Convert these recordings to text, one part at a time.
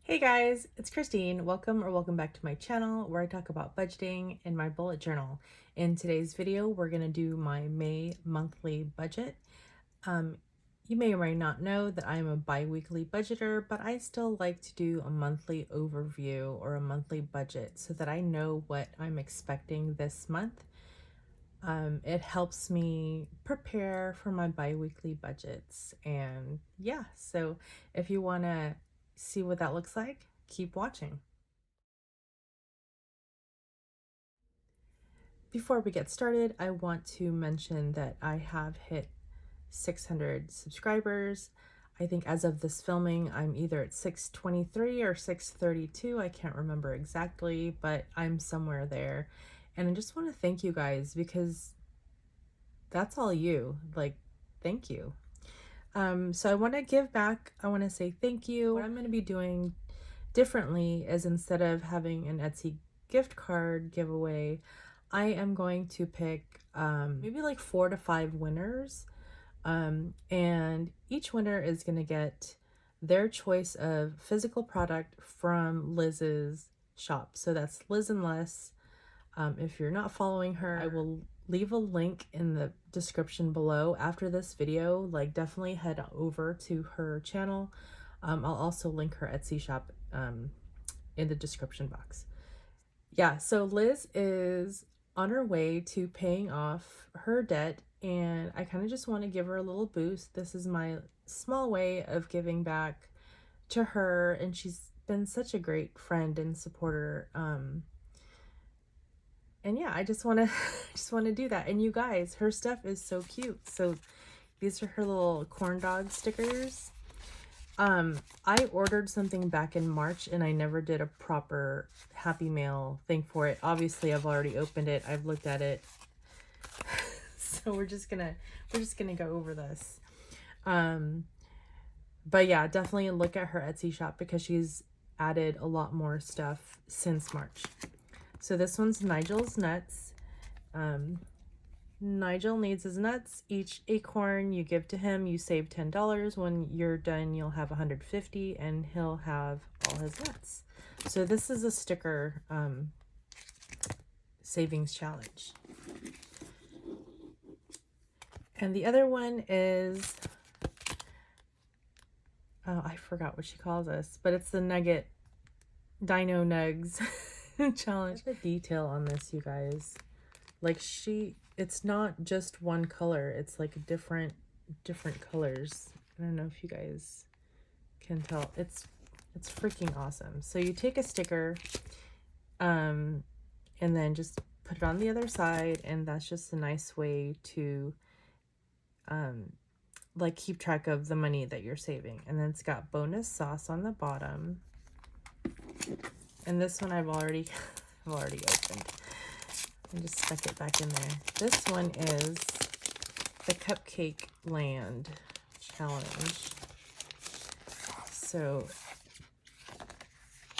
Hey guys, it's Kristine. Welcome back to my channel where I talk about budgeting in my bullet journal. In today's video, we're going to do my May monthly budget. You may or may not know that I'm a bi-weekly budgeter, but I still like to do a monthly overview or a monthly budget so that I know what I'm expecting this month. It helps me prepare for my bi-weekly budgets. And yeah, so if you want to see what that looks like, keep watching. Before we get started, I want to mention that I have hit 600 subscribers. I think as of this filming, I'm either at 623 or 632. I can't remember exactly, but I'm somewhere there. And I just want to thank you guys because that's all you. Like, thank you. So I want to give back. I want to say thank you. What I'm going to be doing differently is instead of having an Etsy gift card giveaway, I am going to pick maybe like 4 to 5 winners. And each winner is going to get their choice of physical product from Liz's shop. So that's Liz and Less. If you're not following her, I will leave a link in the description below after this video. Like, definitely head over to her channel. I'll also link her Etsy shop in the description box. Yeah, so Liz is on her way to paying off her debt, and I kind of just want to give her a little boost. This is my small way of giving back to her, and she's been such a great friend and supporter. And yeah, I just want to do that. And you guys, her stuff is so cute. So these are her little corn dog stickers. I ordered something back in March and I never did a proper Happy Mail thing for it. Obviously, I've already opened it. I've looked at it. So we're just gonna go over this. But yeah, definitely look at her Etsy shop because she's added a lot more stuff since March. So this one's Nigel's Nuts. Nigel needs his nuts. Each acorn you give to him, you save $10. When you're done, you'll have 150 and he'll have all his nuts. So this is a sticker savings challenge. And the other one is, oh, I forgot what she calls this, but it's the Nugget Dino Nugs challenge. The detail on this, you guys. Like, it's not just one color, it's like different colors. I don't know if you guys can tell. It's freaking awesome. So you take a sticker and then just put it on the other side, and that's just a nice way to like keep track of the money that you're saving. And then it's got bonus sauce on the bottom, and this one I've already opened. I just stuck it back in there. This one is the Cupcake Land Challenge. So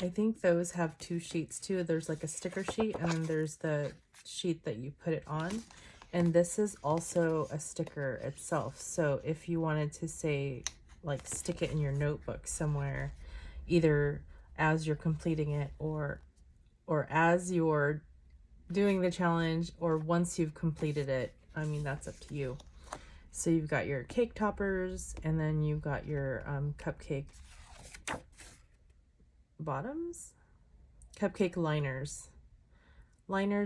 I think those have 2 sheets too. There's like a sticker sheet and then there's the sheet that you put it on. And this is also a sticker itself. So if you wanted to say, like, stick it in your notebook somewhere, either as you're completing it or as you're doing the challenge or once you've completed it, I mean, that's up to you. So you've got your cake toppers and then you've got your cupcake bottoms, cupcake liners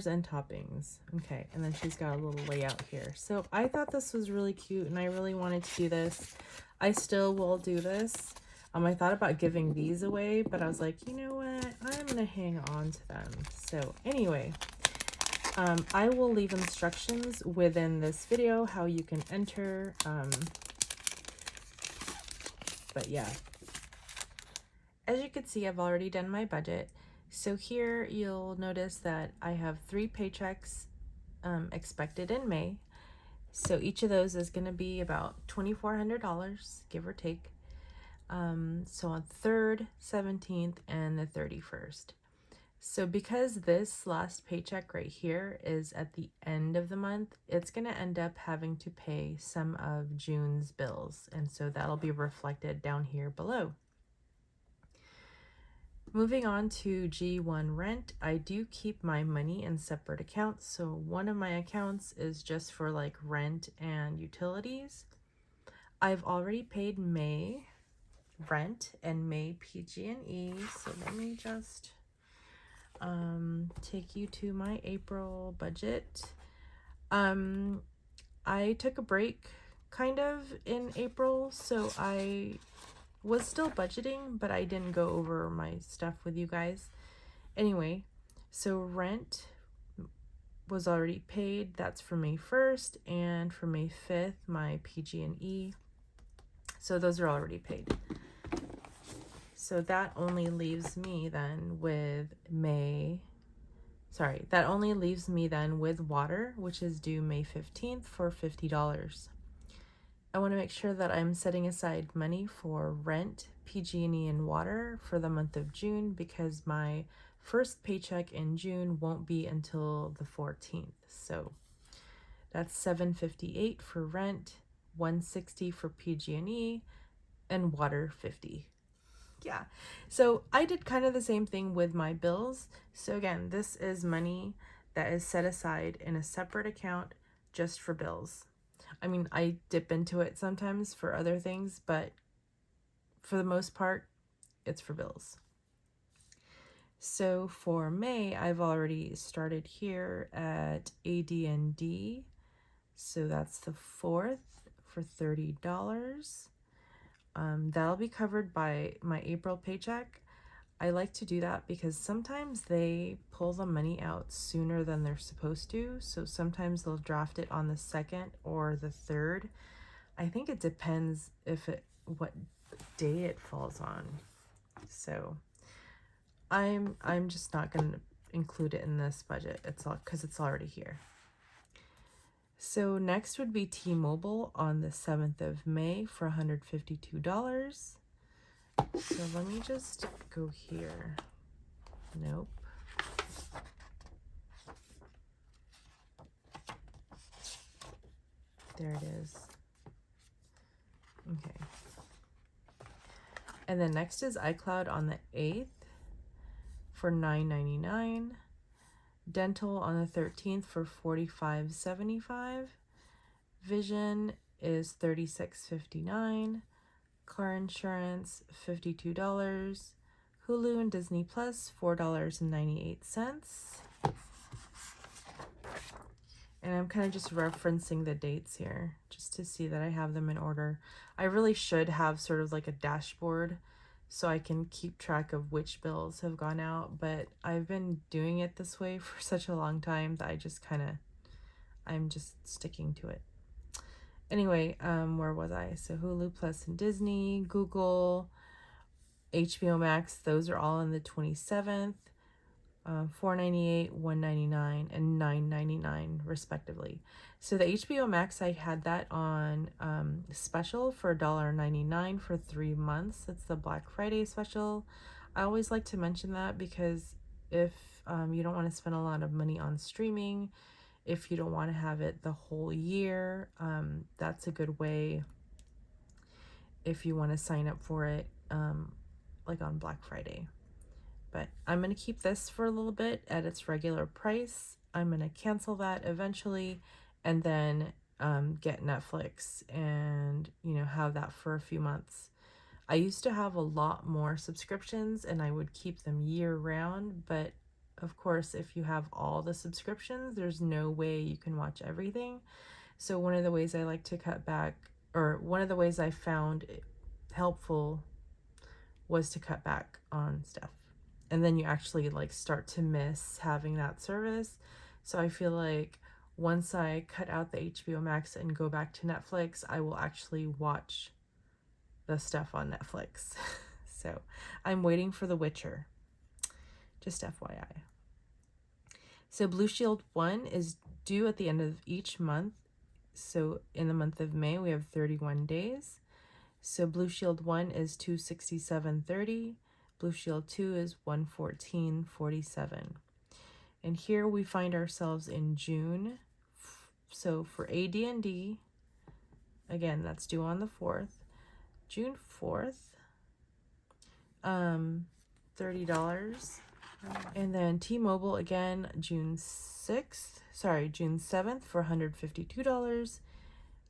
and toppings. Okay, and then she's got a little layout here. So I thought this was really cute and I really wanted to do this. I still will do this. I thought about giving these away, but I was like, you know what, I'm gonna hang on to them. So anyway, I will leave instructions within this video how you can enter. But yeah, as you can see, I've already done my budget. So here you'll notice that I have 3 paychecks expected in May. So each of those is going to be about $2,400, give or take. So on 3rd, 17th, and the 31st. So because this last paycheck right here is at the end of the month, it's going to end up having to pay some of June's bills. And so that'll be reflected down here below. Moving on to G1 rent, I do keep my money in separate accounts. So one of my accounts is just for like rent and utilities. I've already paid May rent and May PG&E. So let me just take you to my April budget. I took a break kind of in April, so I was still budgeting, but I didn't go over my stuff with you guys. Anyway, so rent was already paid. That's for May 1st, and for May 5th, my PG&E. So those are already paid. So that only leaves me then with that only leaves me then with water, which is due May 15th for $50. I want to make sure that I'm setting aside money for rent, PG&E, and water for the month of June, because my first paycheck in June won't be until the 14th. So that's $758 for rent, $160 for PG&E, and water $50. Yeah. So I did kind of the same thing with my bills. So again, this is money that is set aside in a separate account just for bills. I mean, I dip into it sometimes for other things, but for the most part, it's for bills. So for May, I've already started here at AD&D. So that's the 4th for $30. That'll be covered by my April paycheck. I like to do that because sometimes they pull the money out sooner than they're supposed to. So sometimes they'll draft it on the 2nd or the 3rd. I think it depends what day it falls on. So I'm just not going to include it in this budget. It's all because it's already here. So next would be T-Mobile on the 7th of May for $152. So let me just go here. Nope. There it is. Okay. And then next is iCloud on the 8th for $9.99. Dental on the 13th for $45.75. Vision is $36.59. Car insurance $52. Hulu and Disney Plus $4.98. And I'm kind of just referencing the dates here just to see that I have them in order. I really should have sort of like a dashboard so I can keep track of which bills have gone out, but I've been doing it this way for such a long time that I'm just sticking to it. Anyway, where was I? So Hulu Plus and Disney, Google, HBO Max, those are all on the 27th. $4.98, $1.99, and $9.99 respectively. So the HBO Max, I had that on special for $1.99 for 3 months. It's the Black Friday special. I always like to mention that because if you don't want to spend a lot of money on streaming, if you don't want to have it the whole year, that's a good way if you want to sign up for it like on Black Friday. But I'm going to keep this for a little bit at its regular price. I'm going to cancel that eventually and then get Netflix and, have that for a few months. I used to have a lot more subscriptions and I would keep them year round. But of course, if you have all the subscriptions, there's no way you can watch everything. So one of the ways I like to cut back, or one of the ways I found helpful, was to cut back on stuff. And then you actually start to miss having that service. So I feel like once I cut out the HBO Max and go back to Netflix, I will actually watch the stuff on Netflix. So I'm waiting for The Witcher. Just FYI. So Blue Shield 1 is due at the end of each month. So in the month of May, we have 31 days. So Blue Shield 1 is $267.30. Blue Shield 2 is $114.47. And here we find ourselves in June. So for AD&D, again, that's due on the 4th. June 4th, the $30. And then T-Mobile again, June 7th for $152.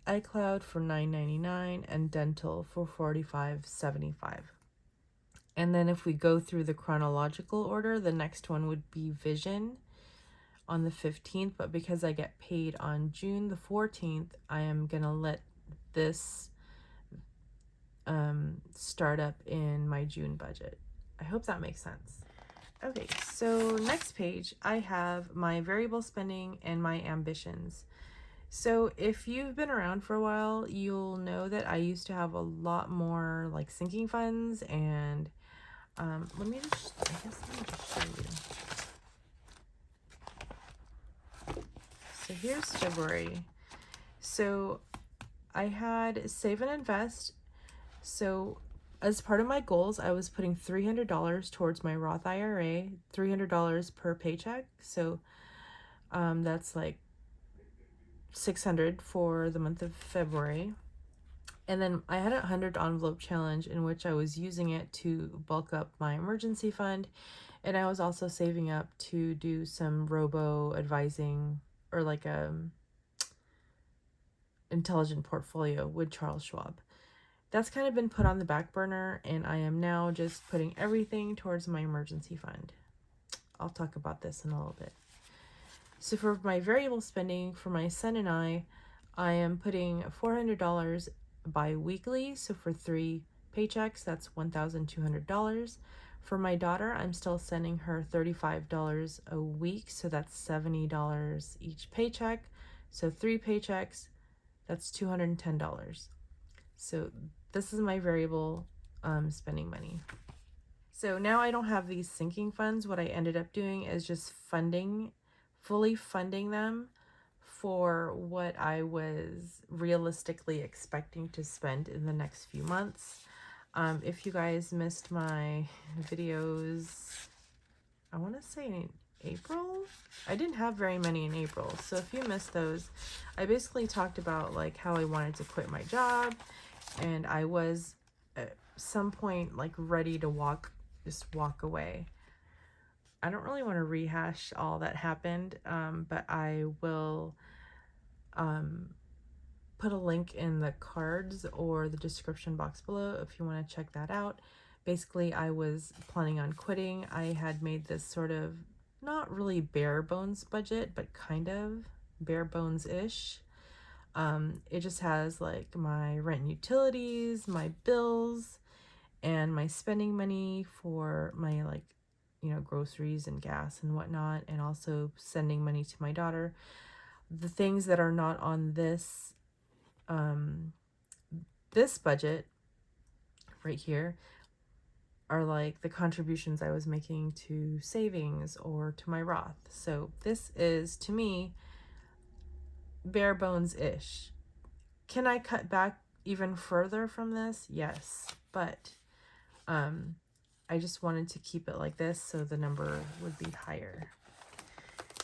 iCloud for $9.99 and dental for $45.75. And then if we go through the chronological order, the next one would be Vision on the 15th, but because I get paid on June the 14th, I am gonna let this start up in my June budget. I hope that makes sense. Okay, so next page, I have my variable spending and my ambitions. So if you've been around for a while, you'll know that I used to have a lot more like sinking funds, and let me just show you. So here's February. So I had save and invest. So as part of my goals, I was putting $300 towards my Roth IRA, $300 per paycheck. So that's like $600 for the month of February. And then I had a 100 envelope challenge in which I was using it to bulk up my emergency fund. And I was also saving up to do some robo advising, or like a intelligent portfolio with Charles Schwab. That's kind of been put on the back burner, and I am now just putting everything towards my emergency fund. I'll talk about this in a little bit. So for my variable spending for my son and I am putting $400 bi-weekly. So for 3 paychecks, that's $1,200. For my daughter, I'm still sending her $35 a week. So that's $70 each paycheck. So 3 paychecks, that's $210. So this is my variable spending money. So now I don't have these sinking funds. What I ended up doing is just fully funding them for what I was realistically expecting to spend in the next few months. If you guys missed my videos, I want to say in April? I didn't have very many in April. So if you missed those, I basically talked about like how I wanted to quit my job, and I was at some point like ready to walk away. I don't really want to rehash all that happened, but I will put a link in the cards or the description box below if you want to check that out. Basically, I was planning on quitting. I had made this sort of not really bare bones budget, but kind of bare bones-ish. It just has like my rent and utilities, my bills, and my spending money for my groceries and gas and whatnot, and also sending money to my daughter. The things that are not on this this budget right here are like the contributions I was making to savings or to my Roth. So this is, to me, bare bones-ish. Can I cut back even further from this? Yes, but I just wanted to keep it like this so the number would be higher.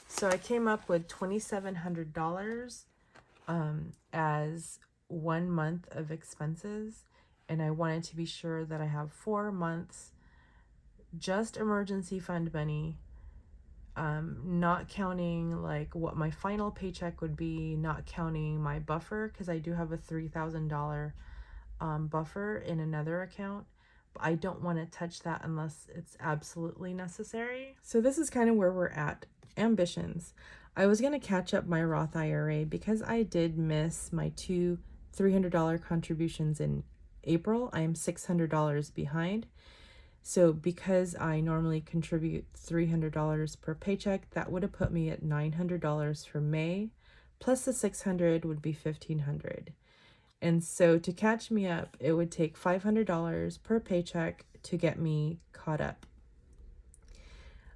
So I came up with $2,700 as 1 month of expenses, and I wanted to be sure that I have 4 months just emergency fund money, not counting like what my final paycheck would be, not counting my buffer, because I do have a $3,000 buffer in another account. But I don't want to touch that unless it's absolutely necessary. So this is kind of where we're at. Ambitions. I was going to catch up my Roth IRA because I did miss my 2 $300 contributions in April. I am $600 behind. So because I normally contribute $300 per paycheck, that would have put me at $900 for May, plus the $600 would be $1,500. And so to catch me up, it would take $500 per paycheck to get me caught up.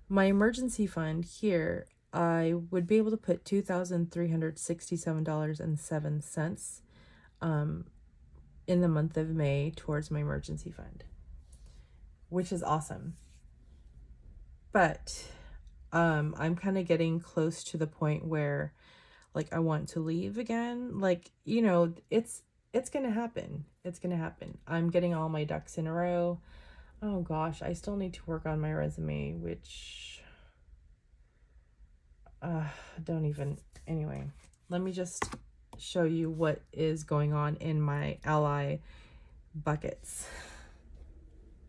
My emergency fund here, I would be able to put $2,367.07 in the month of May towards my emergency fund, which is awesome. But I'm kind of getting close to the point where like I want to leave again. Like, it's going to happen. It's going to happen. I'm getting all my ducks in a row. Oh gosh, I still need to work on my resume, which don't even, anyway, let me just show you what is going on in my ally buckets.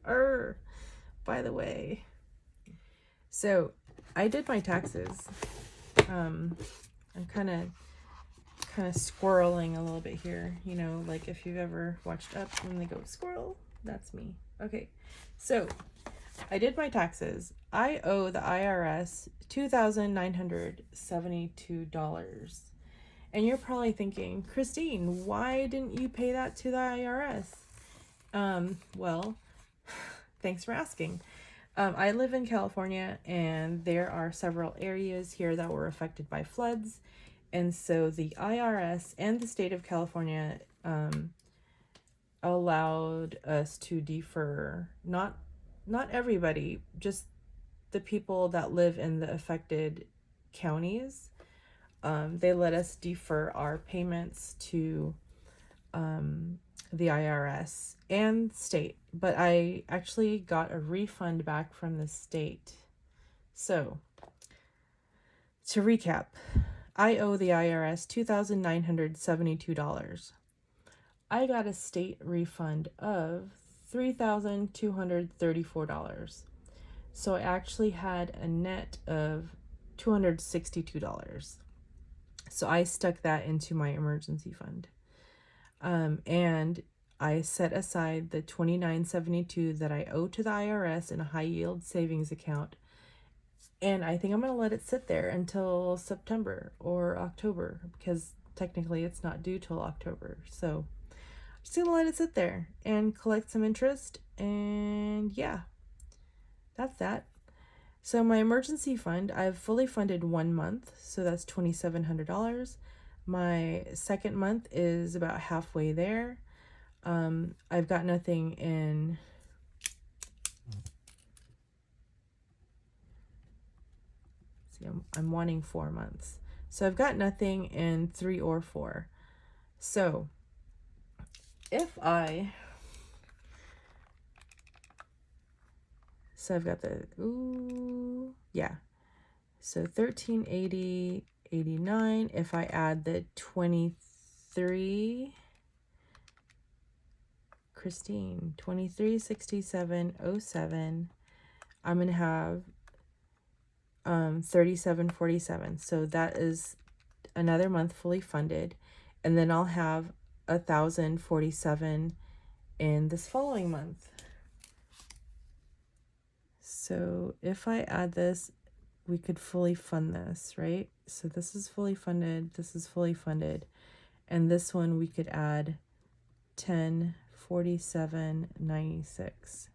By the way, so I did my taxes. I'm kind of squirreling a little bit here, you know, like if you've ever watched Up when they go squirrel, that's me. Okay, so I did my taxes. I owe the IRS $2,972. And you're probably thinking, Kristine, why didn't you pay that to the IRS? Well, thanks for asking. I live in California, and there are several areas here that were affected by floods. And so the IRS and the state of California allowed us to defer, not everybody, just the people that live in the affected counties. They let us defer our payments to the IRS and state, but I actually got a refund back from the state. So, to recap, I owe the IRS $2,972. I got a state refund of $3,234. So I actually had a net of $262. So I stuck that into my emergency fund. And I set aside the $29.72 that I owe to the IRS in a high yield savings account. And I think I'm going to let it sit there until September or October, because technically it's not due till October. So I'm just going to let it sit there and collect some interest. And yeah, that's that. So my emergency fund, I've fully funded 1 month, so that's $2,700. My second month is about halfway there. I've got nothing in I'm wanting 4 months. So I've got nothing in 3 or 4. So if I've got the, so 1380.89. If I add the 23, Kristine, 2367.07, I'm gonna have 37.47. So that is another month fully funded, and then I'll have 1,047 in this following month. So if I add this, we could fully fund this, right? So this is fully funded, this is fully funded, and this one we could add 1047.96.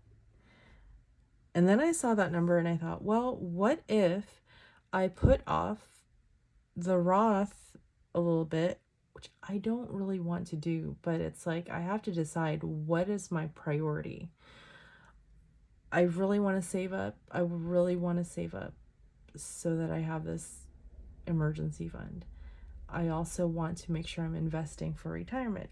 And then I saw that number and I thought, well, what if I put off the Roth a little bit, which I don't really want to do, but it's like I have to decide what is my priority. I really want to save up. I really want to save up so that I have this emergency fund. I also want to make sure I'm investing for retirement.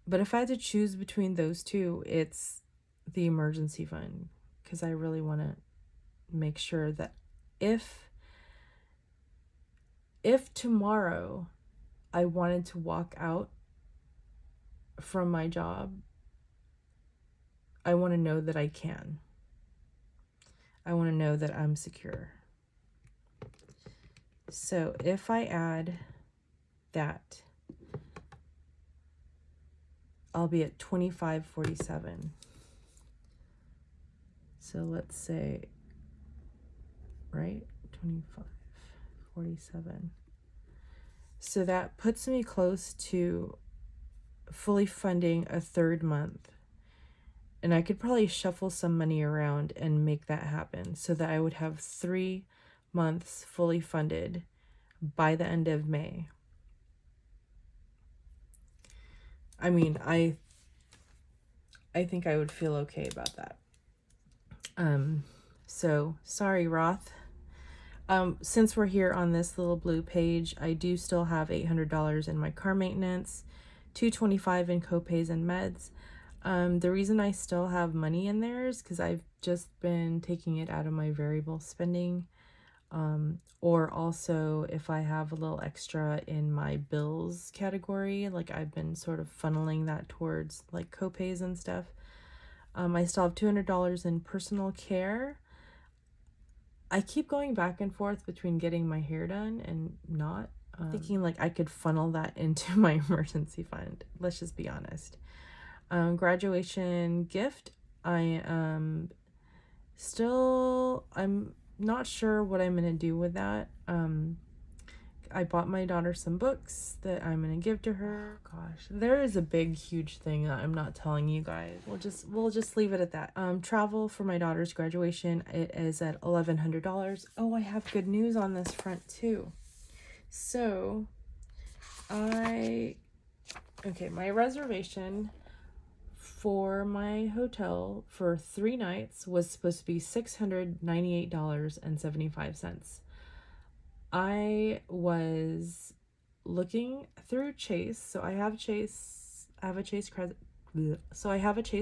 But if I had to choose between those two, it's the emergency fund, because I really want to make sure that if tomorrow I wanted to walk out from my job, I want to know that I can. I want to know that I'm secure. So if I add that, I'll be at 25.47. So let's say, right, 25.47. So that puts me close to fully funding a third month. And I could probably shuffle some money around and make that happen so that I would have 3 months fully funded by the end of May. I mean, I think I would feel okay about that. So sorry, Roth. Since we're here on this little blue page, I do still have $800 in my car maintenance, $225 in copays and meds. The reason I still have money in there is because I've just been taking it out of my variable spending. Or also if I have a little extra in my bills category, like I've been sort of funneling that towards like copays and stuff. I still have $200 in personal care. I keep going back and forth between getting my hair done and not. Thinking like I could funnel that into my emergency fund. Let's just be honest. Graduation gift. I'm not sure what I'm gonna do with that. I bought my daughter some books that I'm gonna give to her. Gosh, there is a big, huge thing that I'm not telling you guys. We'll just leave it at that. Travel for my daughter's graduation. It is at $1,100. Oh, I have good news on this front too. So, my reservation for my hotel for 3 nights was supposed to be $698.75. I was looking through Chase, so I have a Chase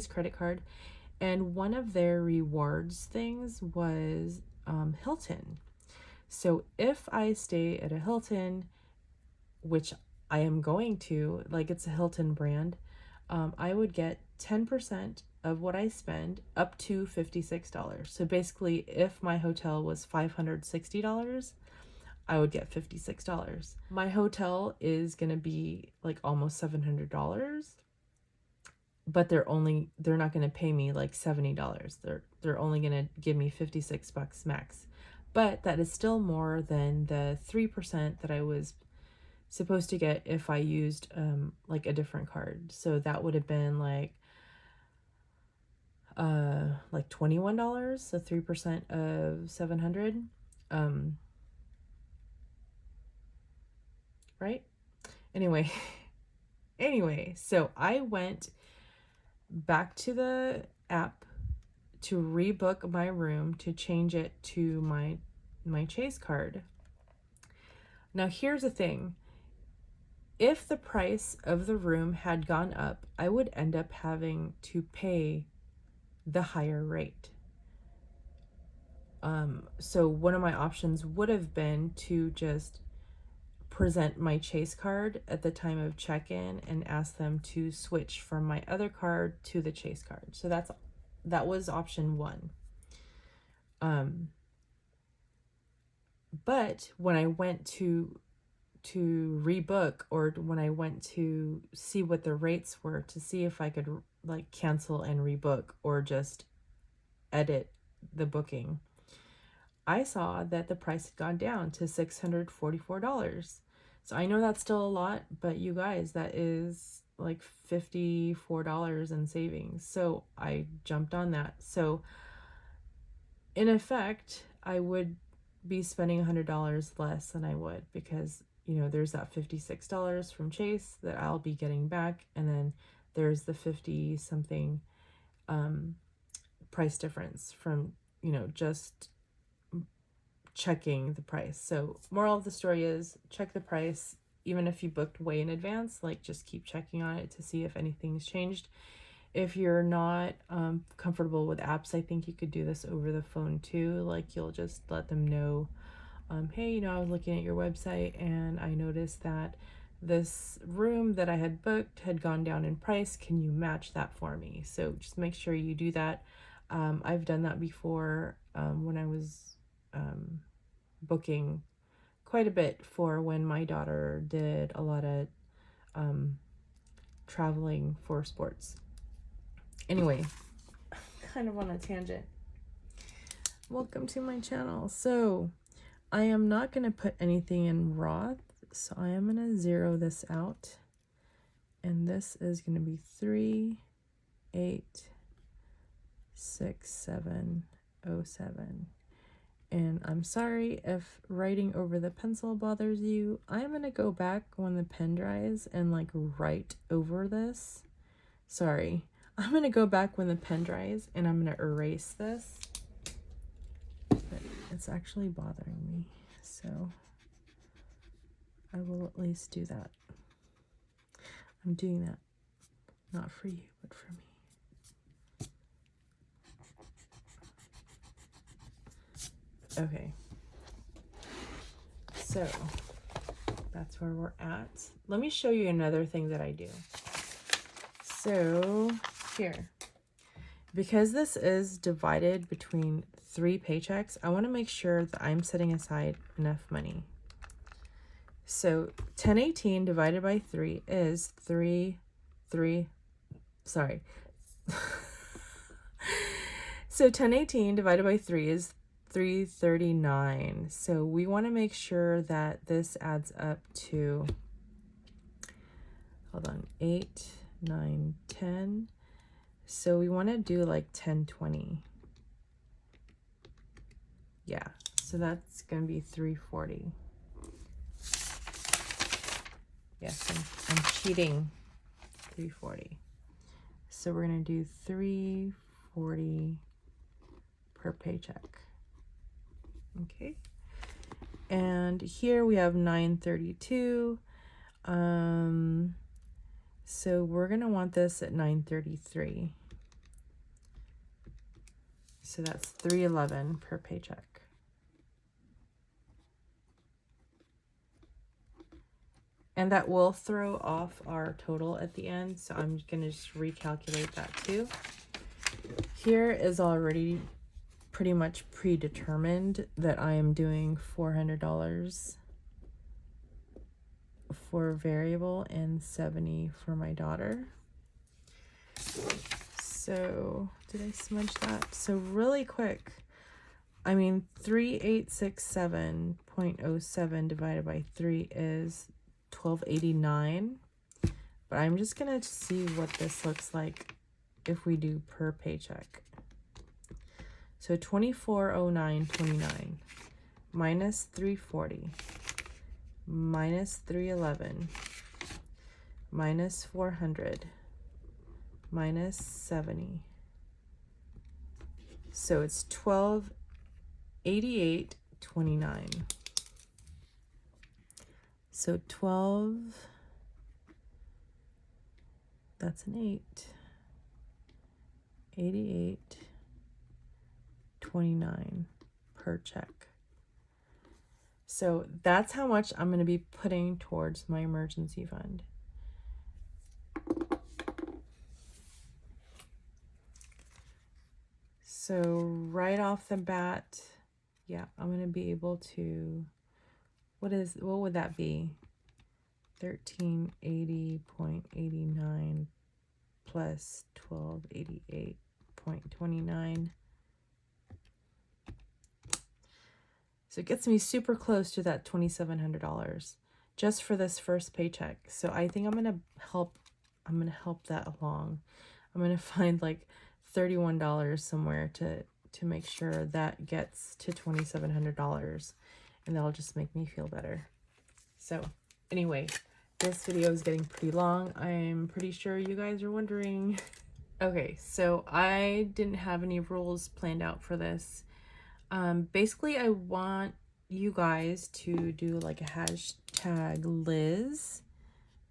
credit card, and one of their rewards things was Hilton. So if I stay at a Hilton, which I am going to, like it's a Hilton brand, I would get 10% of what I spend up to $56. So basically, if my hotel was $560, I would get $56. My hotel is going to be like almost $700, but they're not going to pay me like $70. They're only going to give me $56 max. But that is still more than the 3% that I was supposed to get if I used like a different card. So that would have been like $21, so 3% of 700. Right? Anyway, so I went back to the app to rebook my room to change it to my Chase card. Now here's the thing. If the price of the room had gone up, I would end up having to pay the higher rate. So one of my options would have been to just present my Chase card at the time of check-in and ask them to switch from my other card to the Chase card. So that was option 1. But when I went to rebook, or when I went to see what the rates were to see if I could like cancel and rebook or just edit the booking, I saw that the price had gone down to $644. So I know that's still a lot, but you guys, that is like $54 in savings. So I jumped on that. So in effect, I would be spending $100 less than I would, because there's that $56 from Chase that I'll be getting back, and then there's the 50 something price difference from just checking the price. So moral of the story is, check the price. Even if you booked way in advance, like just keep checking on it to see if anything's changed. If you're not comfortable with apps, I think you could do this over the phone too. Like you'll just let them know, hey, I was looking at your website and I noticed that this room that I had booked had gone down in price. Can you match that for me? So just make sure you do that. I've done that before when I was booking quite a bit for when my daughter did a lot of traveling for sports. Anyway, kind of on a tangent. Welcome to my channel. So I am not going to put anything in Roth, so I am going to zero this out, and this is going to be 386707. And I'm sorry if writing over the pencil bothers you. I'm going to go back when the pen dries and like write over this. Sorry. I'm going to go back when the pen dries and I'm going to erase this. But it's actually bothering me. So I will at least do that. I'm doing that not for you, but for me. Okay. So that's where we're at. Let me show you another thing that I do. So here, because this is divided between 3 paychecks, I want to make sure that I'm setting aside enough money. So 1018 divided by 3 is 3. So 1018 divided by 3 is 339. So we want to make sure that this adds up to, hold on, 8, 9, 10. So we want to do like 1020. Yeah, so that's going to be 340. Yes, I'm cheating. 340. So we're going to do 340 per paycheck. Okay. And here we have 932. So we're going to want this at 933. So that's 311 per paycheck. And that will throw off our total at the end. So I'm going to just recalculate that too. Here is already pretty much predetermined that I am doing $400 for variable and 70 for my daughter. So did I smudge that? So really quick, I mean 3867.07 divided by 3 is 1289, but I'm just gonna see what this looks like if we do per paycheck. So 2409.29 minus 340 minus 311 minus 400 minus 70. So it's 1288.29. So 12, that's an 8, 88.29 per check. So that's how much I'm going to be putting towards my emergency fund. So right off the bat, yeah, I'm going to be able to, what would that be? 1380.89 plus 1288.29. So it gets me super close to that $2,700 just for this first paycheck. So I think I'm gonna help that along. I'm gonna find like $31 somewhere to make sure that gets to $2,700, and that'll just make me feel better. So anyway, this video is getting pretty long. I'm pretty sure you guys are wondering. Okay, so I didn't have any rules planned out for this. Basically, I want you guys to do like a hashtag Liz.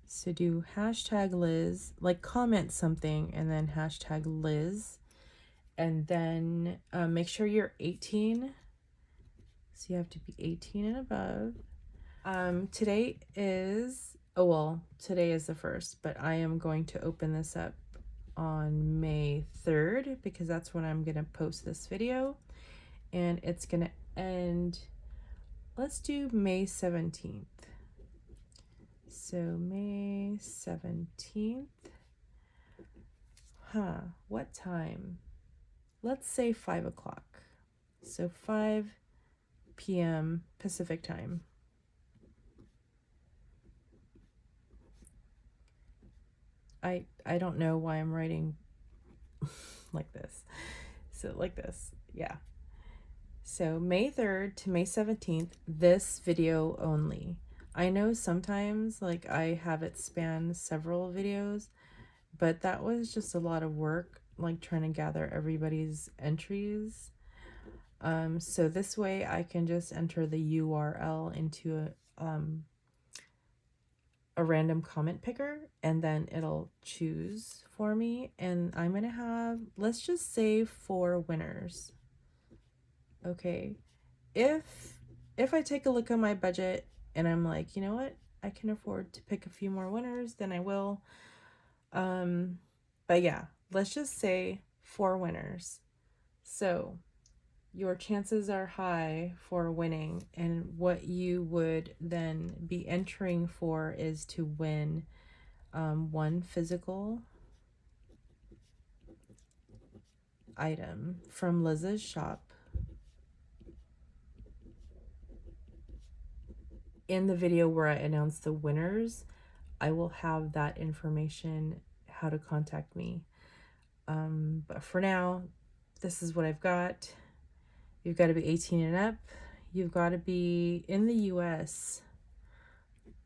So do hashtag Liz, like comment something and then hashtag Liz. And then make sure you're 18. So you have to be 18 and above. Today is, today is the 1st, but I am going to open this up on May 3rd because that's when I'm going to post this video. And it's going to end, let's do May 17th. So May 17th. What time? Let's say 5 o'clock. So 5 p.m. Pacific time. I don't know why I'm writing like this. So like this, yeah. So May 3rd to May 17th, this video only. I know sometimes like I have it span several videos, but that was just a lot of work, like trying to gather everybody's entries. So this way I can just enter the URL into a random comment picker, and then it'll choose for me. And I'm going to have, let's just say 4 winners. Okay. if I take a look at my budget and I'm like, you know what, I can afford to pick a few more winners, then I will. But yeah, let's just say 4 winners. So your chances are high for winning, and what you would then be entering for is to win 1 physical item from Liz's shop. In the video where I announce the winners, I will have that information, how to contact me. But for now, this is what I've got. You've got to be 18 and up. You've got to be in the US.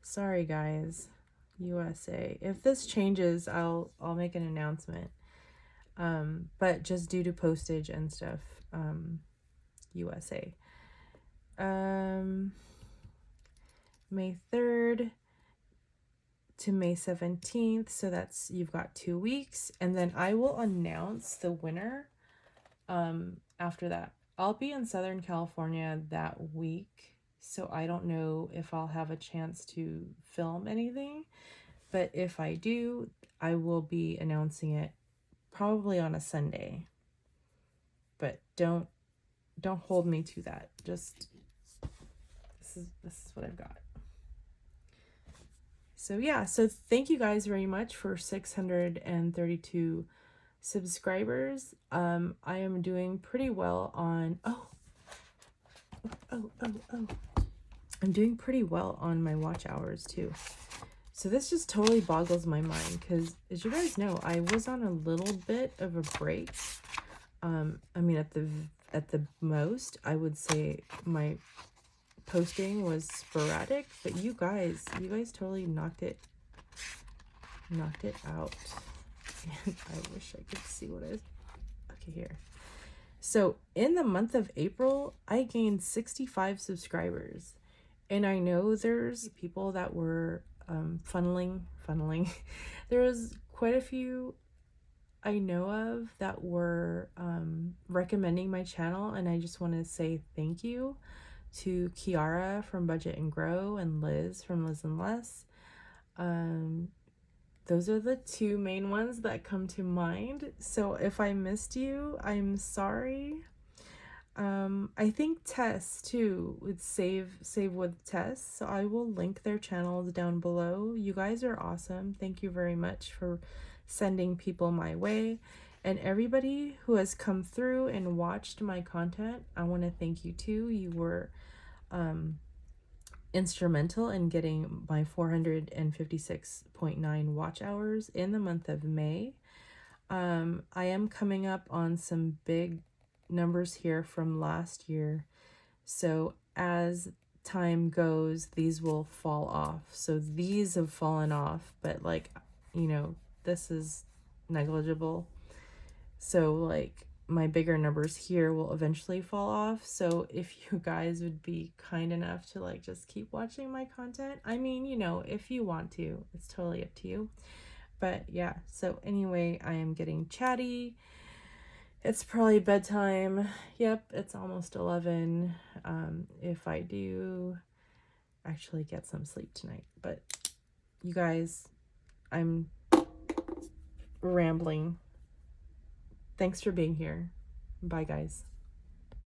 Sorry guys, USA. If this changes, I'll make an announcement. But just due to postage and stuff, USA. May 3rd to May 17th. So that's, you've got 2 weeks. And then I will announce the winner after that. I'll be in Southern California that week, so I don't know if I'll have a chance to film anything. But if I do, I will be announcing it probably on a Sunday. But don't hold me to that. Just this is what I've got. So yeah, so thank you guys very much for 632 subscribers. I am doing pretty well on I'm doing pretty well on my watch hours too. So this just totally boggles my mind because, as you guys know, I was on a little bit of a break. I mean, at the most, I would say my posting was sporadic, but you guys totally knocked it out. And I wish I could see what I was. Okay, here. So in the month of April, I gained 65 subscribers, and I know there's people that were funneling. There was quite a few I know of that were recommending my channel, and I just want to say thank you to Kiara from Budget and Grow and Liz from Liz and Less. Those are the 2 main ones that come to mind. So if I missed you, I'm sorry. I think Tess too would save with Tess, so I will link their channels down below. You guys are awesome. Thank you very much for sending people my way, and everybody who has come through and watched my content, I want to thank you too. You were instrumental in getting my 456.9 watch hours in the month of May. I am coming up on some big numbers here from last year, so as time goes, these will fall off. So these have fallen off, but like, you know, this is negligible. So like my bigger numbers here will eventually fall off. So if you guys would be kind enough to like just keep watching my content, I mean, you know, if you want to, it's totally up to you. But yeah, so anyway, I am getting chatty. It's probably bedtime. Yep, it's almost 11. If I do actually get some sleep tonight. But you guys, I'm rambling. Thanks for being here. Bye, guys.